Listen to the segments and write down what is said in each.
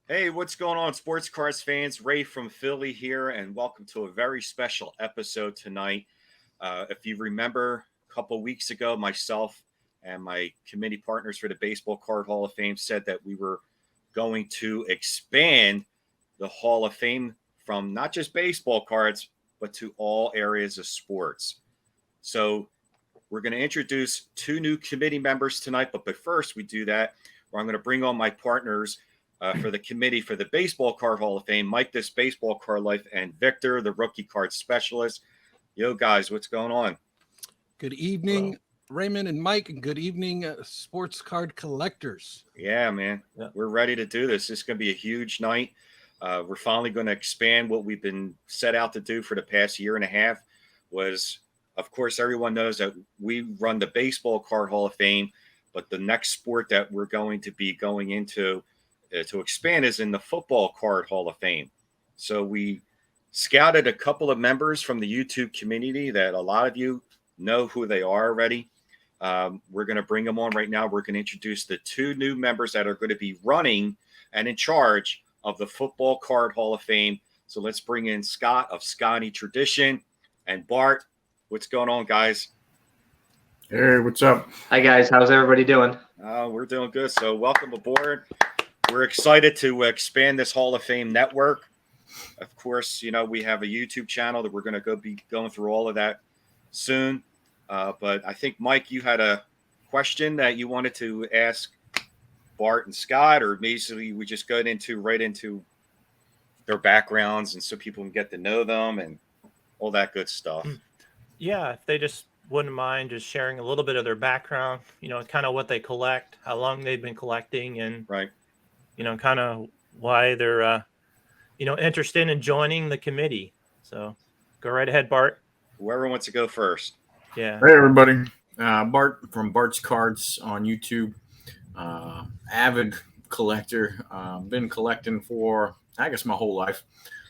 Hey, what's going on, sports cards fans? Ray from Philly here, and welcome to a very special episode tonight. If you remember, a couple weeks ago, myself and my committee partners for the Baseball Card Hall of Fame said that we were going to expand the Hall of Fame from not just baseball cards, but to all areas of sports. So we're going to introduce two new committee members tonight, but first we do that, where I'm going to bring on my partners for the committee for the Baseball Card Hall of Fame, Mike, this Baseball Card Life, and Victor, the rookie card specialist. Yo, guys, what's going on? Good evening, Raymond and Mike, and good evening, sports card collectors. Yeah, man. Yeah. We're ready to do this. This is going to be a huge night. We're finally going to expand what we've been set out to do for the past year and a half. Of course, everyone knows that we run the Baseball Card Hall of Fame, but the next sport that we're going to be going into to expand is in the Football Card Hall of Fame. So we scouted a couple of members from the YouTube community that a lot of you know who they are already. We're going to bring them on right now. We're going to introduce the two new members that are going to be running and in charge of the Football Card Hall of Fame. So let's bring in Scott of Scotty Tradition and Bart. What's going on, guys? Hey, what's up? Hi, guys. How's everybody doing? We're doing good. So welcome aboard. We're excited to expand this Hall of Fame network. Of course, you know, we have a YouTube channel that we're going to be going through all of that soon. But I think, Mike, you had a question that you wanted to ask Bart and Scott, or basically we just go right into their backgrounds and so people can get to know them and all that good stuff. Yeah, if they just wouldn't mind just sharing a little bit of their background, you know, kind of what they collect, how long they've been collecting, and right, you know, kind of why they're interested in joining the committee. So go right ahead, Bart. Whoever wants to go first. Yeah. Hey, everybody. Bart from Bart's Cards on YouTube. Avid collector. Been collecting for, I guess, my whole life.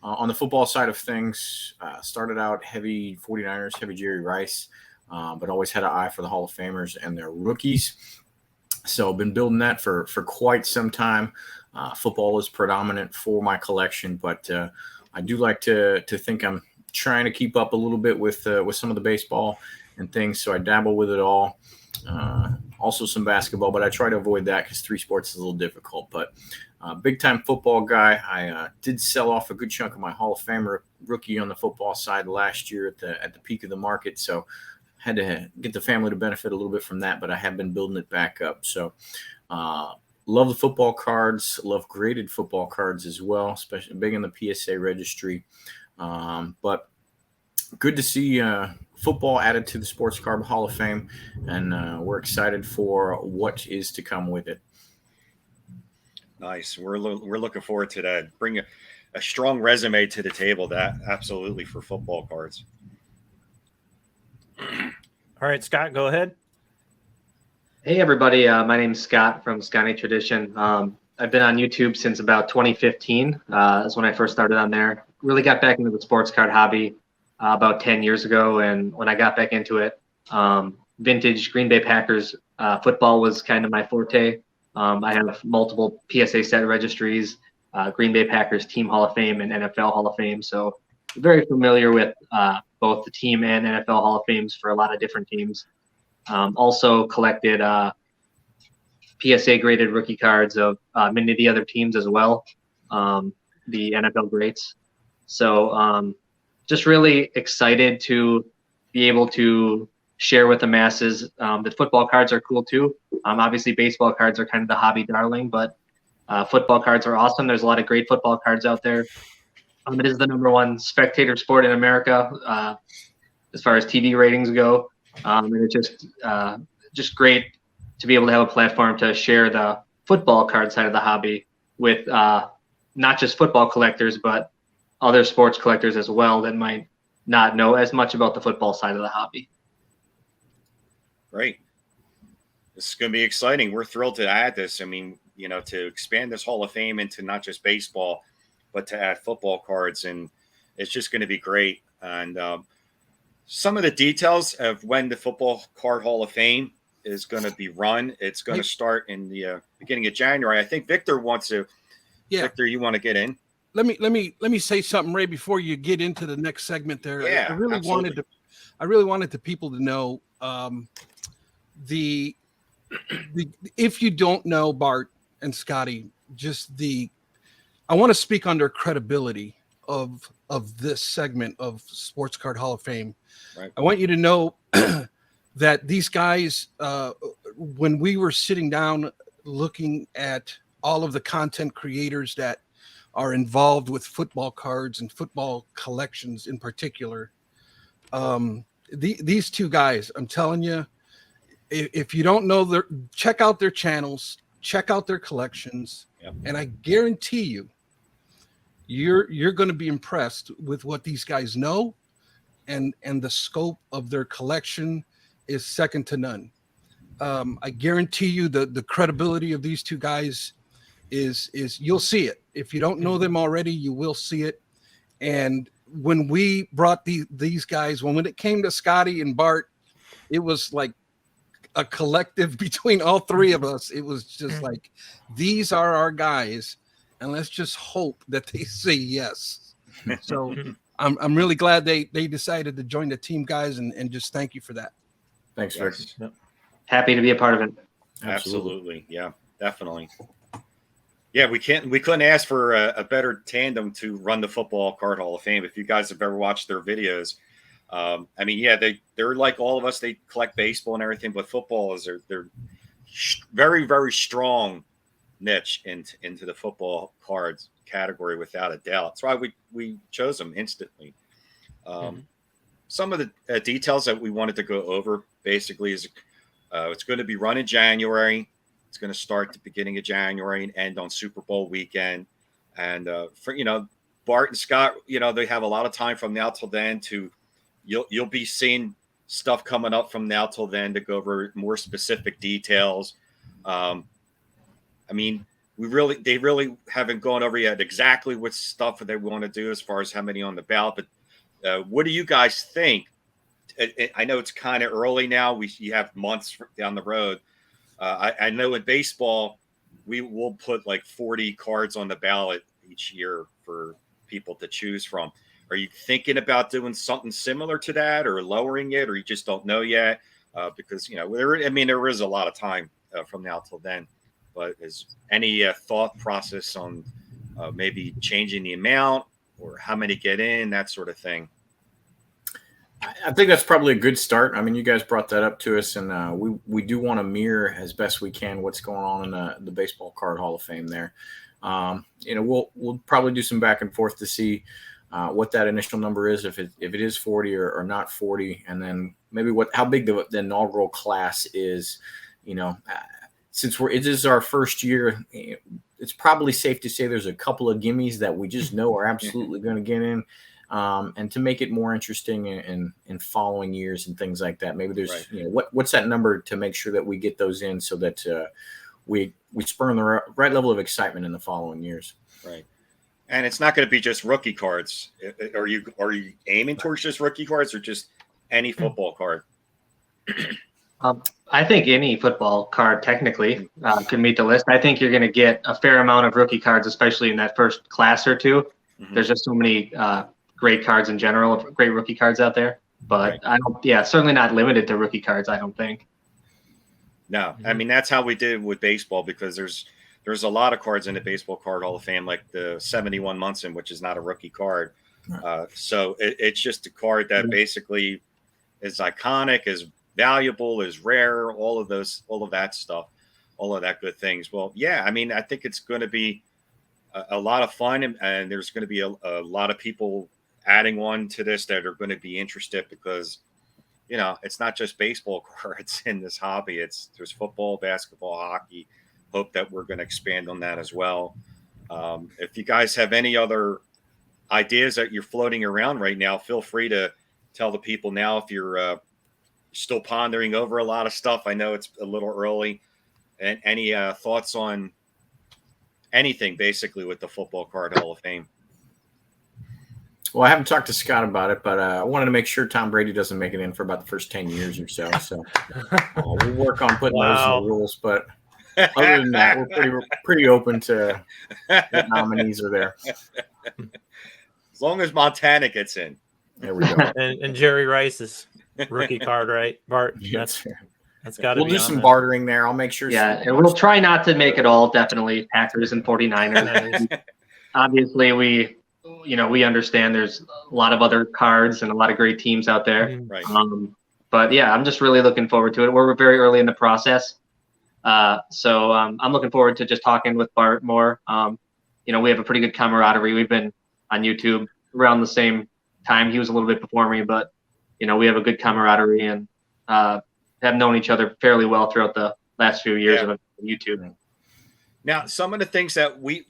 On the football side of things, started out heavy 49ers, heavy Jerry Rice, but always had an eye for the Hall of Famers and their rookies. So been building that for quite some time. Football is predominant for my collection, but I do like to think I'm trying to keep up a little bit with some of the baseball and things. So I dabble with it all. Also some basketball, but I try to avoid that because three sports is a little difficult. But big time football guy. I did sell off a good chunk of my Hall of Famer rookie on the football side last year at the peak of the market. So had to get the family to benefit a little bit from that, but I have been building it back up. So love the football cards, love graded football cards as well, especially big in the PSA registry. But good to see football added to the Sports Card Hall of Fame, and we're excited for what is to come with it. Nice. We're looking forward to that. Bring a strong resume to the table, that absolutely, for football cards. All right, Scott, go ahead. Hey, everybody. My name's Scott from Scotty Tradition. I've been on YouTube since about 2015. That's when I first started on there. Really got back into the sports card hobby about 10 years ago. And when I got back into it, vintage Green Bay Packers football was kind of my forte. I have multiple PSA set registries, Green Bay Packers Team Hall of Fame and NFL Hall of Fame. So very familiar with both the team and NFL Hall of Fames for a lot of different teams. Also collected PSA graded rookie cards of many of the other teams as well, the NFL greats. So just really excited to be able to share with the masses that football cards are cool too. Obviously, baseball cards are kind of the hobby darling, but football cards are awesome. There's a lot of great football cards out there. It is the #1 spectator sport in America as far as TV ratings go. And it's just great to be able to have a platform to share the football card side of the hobby with not just football collectors, but other sports collectors as well that might not know as much about the football side of the hobby. Great. This is going to be exciting. We're thrilled to add this. I mean, you know, to expand this Hall of Fame into not just baseball, but to add football cards. And it's just going to be great. And some of the details of when the Football Card Hall of Fame is going to be run, it's going to start in the beginning of January. I think Victor wants to Yeah. Victor, you want to get in? Let me say something, Ray, before you get into the next segment there. Yeah, I really absolutely. wanted the people to know the if you don't know Bart and Scotty, I want to speak on their credibility of this segment of Sports Card Hall of Fame. Right. I want you to know that these guys, when we were sitting down looking at all of the content creators that are involved with football cards and football collections in particular, these two guys, I'm telling you, if you don't know check out their channels, check out their collections, Yep. and I guarantee you're going to be impressed with what these guys know, and the scope of their collection is second to none. I guarantee you the credibility of these two guys is you'll see it. If you don't know them already, you will see it. And when we brought these guys, when it came to Scotty and Bart, it was like a collective between all three of us. It was just like, these are our guys, and let's just hope that they say yes. So I'm really glad they decided to join the team, guys, and just thank you for that. Thanks, Rick. Yes. Happy to be a part of it. Absolutely. Yeah, definitely. Yeah, we couldn't ask for a better tandem to run the Football Card Hall of Fame. If you guys have ever watched their videos, I mean, yeah, they're like all of us. They collect baseball and everything, but football is their very, very strong niche into the football cards category, without a doubt. That's why we chose them instantly. Some of the details that we wanted to go over basically is it's going to be run in January. It's going to start the beginning of January and end on Super Bowl weekend. And for Bart and Scott, they have a lot of time from now till then to you'll be seeing stuff coming up from now till then to go over more specific details. I mean, they really haven't gone over yet exactly what stuff they want to do as far as how many on the ballot. But what do you guys think? I know it's kind of early now. You have months down the road. I know in baseball, we will put like 40 cards on the ballot each year for people to choose from. Are you thinking about doing something similar to that, or lowering it, or you just don't know yet? Because there is a lot of time from now till then. But is any thought process on maybe changing the amount or how many get in, that sort of thing? I think that's probably a good start. I mean, you guys brought that up to us, and we do want to mirror as best we can what's going on in the Baseball Card Hall of Fame there. We'll probably do some back and forth to see what that initial number is, if it is 40 or not 40, and then maybe how big the inaugural class is. Since it is our first year, it's probably safe to say there's a couple of gimmies that we just know are absolutely going to get in. And to make it more interesting in following years and things like that, maybe there's what's that number to make sure that we get those in so that we spur the right level of excitement in the following years. Right, and it's not going to be just rookie cards. Are you aiming towards just rookie cards or just any football card? I think any football card technically could meet the list. I think you're going to get a fair amount of rookie cards, especially in that first class or two. Mm-hmm. There's just so many great cards in general, great rookie cards out there. But right. Certainly not limited to rookie cards, I don't think. No, I mean, that's how we did with baseball, because there's a lot of cards in the Baseball Card Hall of Fame, like the 71 Munson, which is not a rookie card. Right. So it's just a card that basically is iconic, is valuable, is rare, all of that stuff, all of that good things. Well, yeah, I mean, I think it's going to be a lot of fun, and there's going to be a lot of people adding on to this that are going to be interested, because it's not just baseball cards in this hobby. There's football, basketball, hockey. Hope that we're going to expand on that as well. If you guys have any other ideas that you're floating around right now, feel free to tell the people now. If you're still pondering over a lot of stuff, I know it's a little early. And any thoughts on anything basically with the Football Card Hall of Fame? Well, I haven't talked to Scott about it, but I wanted to make sure Tom Brady doesn't make it in for about the first 10 years or so. So we'll work on putting those in the rules. But Other than that, we're pretty open to what nominees are there. As long as Montana gets in. There we go. And Jerry Rice's rookie card, right, Bart? Yes. That's got to We'll be do on some there. bartering there. I'll make sure. Yeah, and we'll try not to make it all definitely Packers and 49ers. Obviously, we understand there's a lot of other cards and a lot of great teams out there. Mhm. Right. But yeah, I'm just really looking forward to it. We're very early in the process. So I'm looking forward to just talking with Bart more. We have a pretty good camaraderie. We've been on YouTube around the same time. He was a little bit before me, but we have a good camaraderie and have known each other fairly well throughout the last few years of YouTube. Now, some of the things that we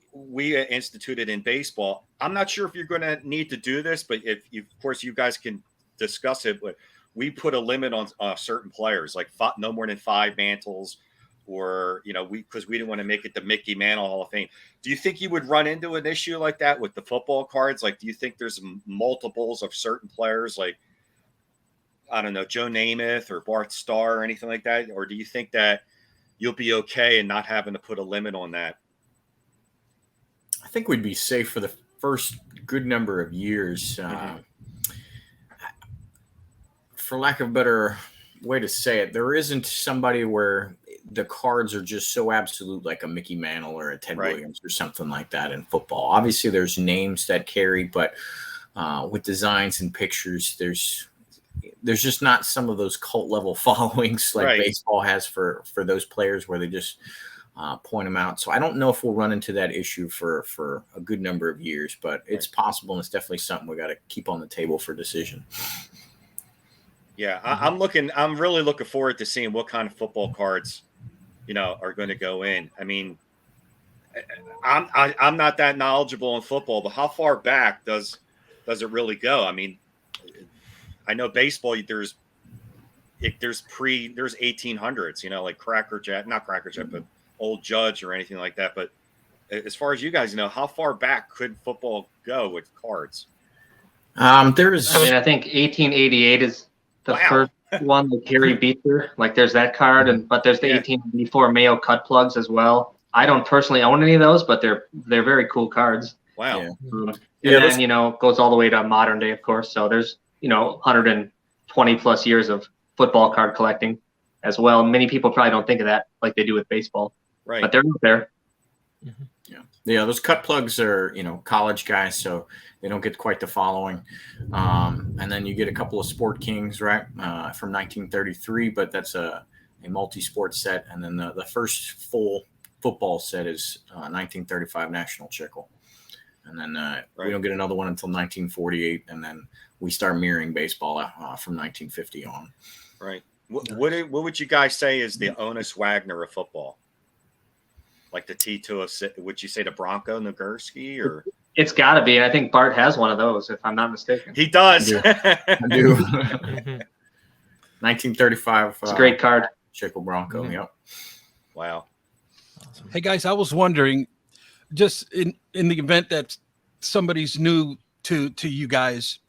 instituted in baseball, I'm not sure if you're going to need to do this, but of course, you guys can discuss it. But we put a limit on certain players, like no more than 5 mantles, or because we didn't want to make it the Mickey Mantle Hall of Fame. Do you think you would run into an issue like that with the football cards? Like, do you think there's multiples of certain players, like, I don't know, Joe Namath or Bart Starr or anything like that? Or do you think that you'll be okay and not having to put a limit on that? I think we'd be safe for the first good number of years. For lack of a better way to say it, there isn't somebody where the cards are just so absolute, like a Mickey Mantle or a Ted Williams or something like that in football. Obviously, there's names that carry, but with designs and pictures, there's just not some of those cult level followings like baseball has for those players where they just point them out. So I don't know if we'll run into that issue for a good number of years, but it's possible, and it's definitely something we got to keep on the table for decision. Yeah, I'm really looking forward to seeing what kind of football cards, are going to go in. I mean, I'm not that knowledgeable in football, but how far back does it really go? I mean, I know baseball, there's 1800s, like not Cracker Jack, but Old Judge or anything like that. But as far as you guys know, how far back could football go with cards? I think 1888 is the first one with Gary Beecher. Like, there's that card, but there's the 1884 Mayo cut plugs as well. I don't personally own any of those, but they're very cool cards. Wow. Then goes all the way to modern day, of course. So there's 120 plus years of football card collecting as well. Many people probably don't think of that like they do with baseball, but they're out there. Yeah, those cut plugs are, college guys, so they don't get quite the following. And then you get a couple of Sport Kings, right, from 1933, but that's a multi-sport set. And then the first full football set is 1935 National Chickle. And then we don't get another one until 1948, and then we start mirroring baseball from 1950 on. Right. What would you guys say is the Honus Wagner of football? Like the T206, would you say the Bronco Nagurski, or? It's got to be, and I think Bart has one of those, if I'm not mistaken. He does. I do. 1935. It's a great card. Chickle Bronco. Mm-hmm. Yep. Wow. Awesome. Hey guys, I was wondering, just in the event that somebody's new to you guys,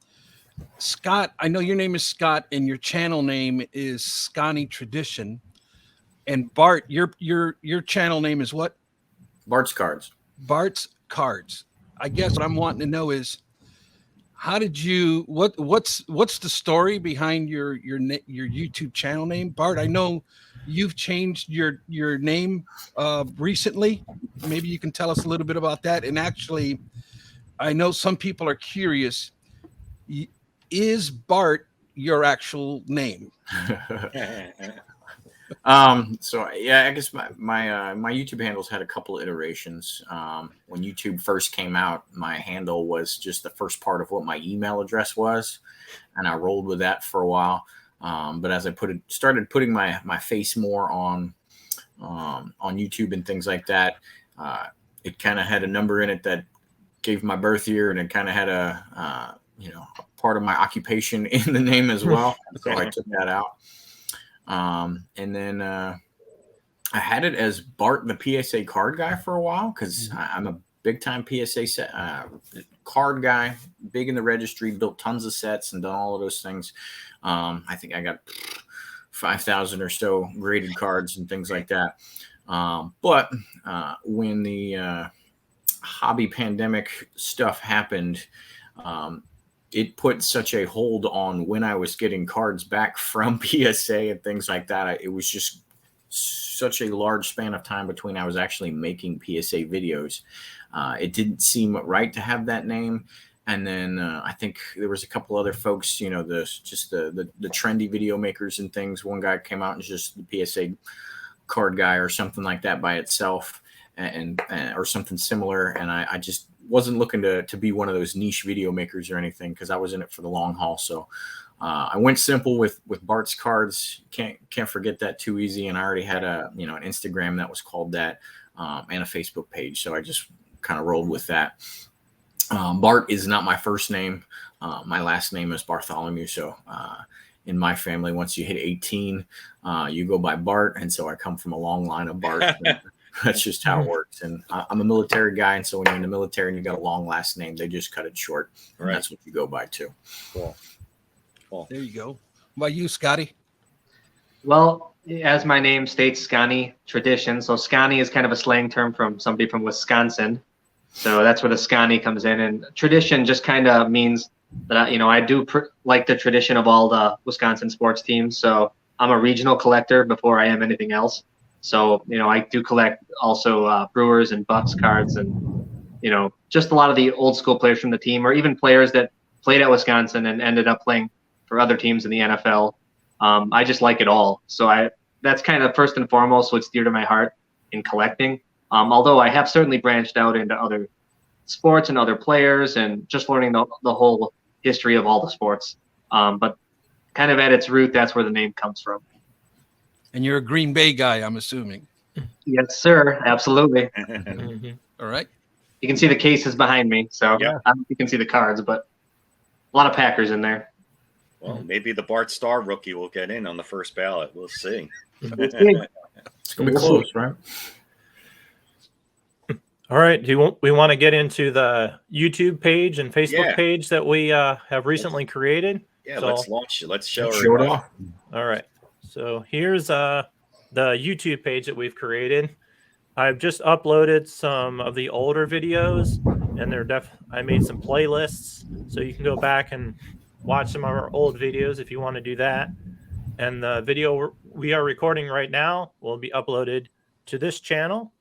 Scott, I know your name is Scott and your channel name is Scotty Tradition. And Bart, your channel name is what? Bart's Cards. Bart's Cards. I guess what I'm wanting to know is, how did you what's the story behind your YouTube channel name, Bart? I know you've changed your name recently. Maybe you can tell us a little bit about that. And actually, I know some people are curious. Is Bart your actual name? So yeah, I guess my YouTube handles had a couple of iterations. When YouTube first came out, my handle was just the first part of what my email address was, and I rolled with that for a while. But as I started putting my face more on YouTube and things like that, it kind of had a number in it that gave my birth year, and it kind of had a part of my occupation in the name as well. So I took that out. And then I had it as Bart, the PSA card guy, for a while, because I'm a big time PSA card guy, big in the registry, built tons of sets and done all of those things. I think I got 5,000 or so graded cards and things like that. But when the hobby pandemic stuff happened, it put such a hold on when I was getting cards back from PSA and things like that. It was just such a large span of time between I was actually making PSA videos. It didn't seem right to have that name. And then I think there was a couple other folks, the trendy video makers and things. One guy came out and just the PSA card guy or something like that by itself, and or something similar. And I just wasn't looking to be one of those niche video makers or anything, because I was in it for the long haul. So I went simple with Bart's Cards. Can't forget that too easy. And I already had an Instagram that was called that, and a Facebook page. So I just kind of rolled with that. Bart is not my first name. My last name is Bartholomew. So in my family, once you hit 18, you go by Bart. And so I come from a long line of Bart. That's just how it works. And I'm a military guy. And so when you're in the military and you got a long last name, they just cut it short. Right. And that's what you go by too. Cool. There you go. What about you, Scotty? Well, as my name states, Scani Tradition. So Scani is kind of a slang term from somebody from Wisconsin. So that's where the Scani comes in. And tradition just kind of means that, I do like the tradition of all the Wisconsin sports teams. So I'm a regional collector before I am anything else. So, I do collect also Brewers and Bucks cards and, just a lot of the old school players from the team, or even players that played at Wisconsin and ended up playing for other teams in the NFL. I just like it all. So that's kind of first and foremost what's dear to my heart in collecting. Although I have certainly branched out into other sports and other players and just learning the whole history of all the sports. But kind of at its root, that's where the name comes from. And you're a Green Bay guy, I'm assuming. Yes, sir. Absolutely. All right. You can see the cases behind me. So Yeah. You can see the cards, but a lot of Packers in there. Well, maybe the Bart Starr rookie will get in on the first ballot. We'll see. It's going to be close, right? All right. We want to get into the YouTube page and Facebook page that we have recently created? Yeah, So- let's launch it. Let's show it off. All right. So here's the YouTube page that we've created. I've just uploaded some of the older videos, and I made some playlists, so you can go back and watch some of our old videos if you want to do that. And the video we are recording right now will be uploaded to this channel.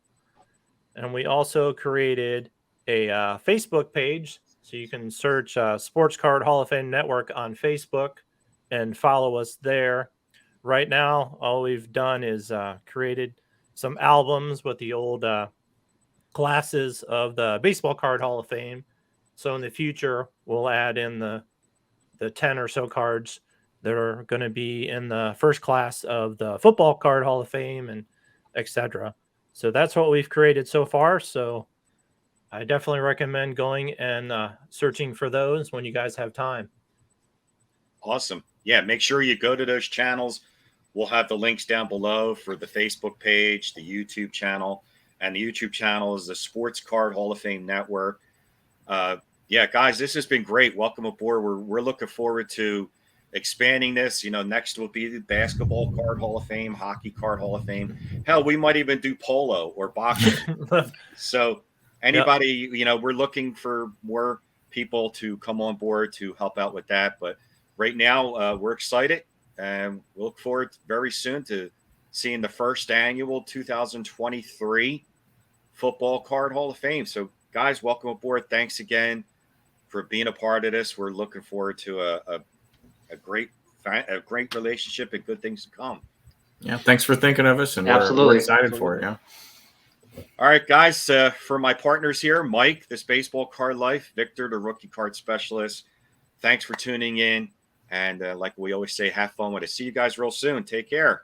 And we also created a Facebook page, so you can search Sports Card Hall of Fame Network on Facebook and follow us there. Right now, all we've done is created some albums with the old classes of the Baseball Card Hall of Fame. So in the future, we'll add in the 10 or so cards that are going to be in the first class of the Football Card Hall of Fame, and etc. So that's what we've created so far. So I definitely recommend going and searching for those when you guys have time. Awesome. Yeah, make sure you go to those channels. We'll have the links down below for the Facebook page, the YouTube channel, and the YouTube channel is the Sports Card Hall of Fame Network. Yeah, guys, this has been great. Welcome aboard. We're looking forward to expanding this. Next will be the Basketball Card Hall of Fame, Hockey Card Hall of Fame. Hell, we might even do polo or boxing. So anybody, we're looking for more people to come on board to help out with that. But right now, we're excited. And we'll look forward very soon to seeing the first annual 2023 Football Card Hall of Fame. So, guys, welcome aboard. Thanks again for being a part of this. We're looking forward to a great relationship and good things to come. Yeah, thanks for thinking of us, and Absolutely. we're excited for it. Yeah. All right, guys. For my partners here, Mike, this Baseball Card Life, Victor, the Rookie Card Specialist. Thanks for tuning in. And like we always say, have fun with it. See you guys real soon. Take care.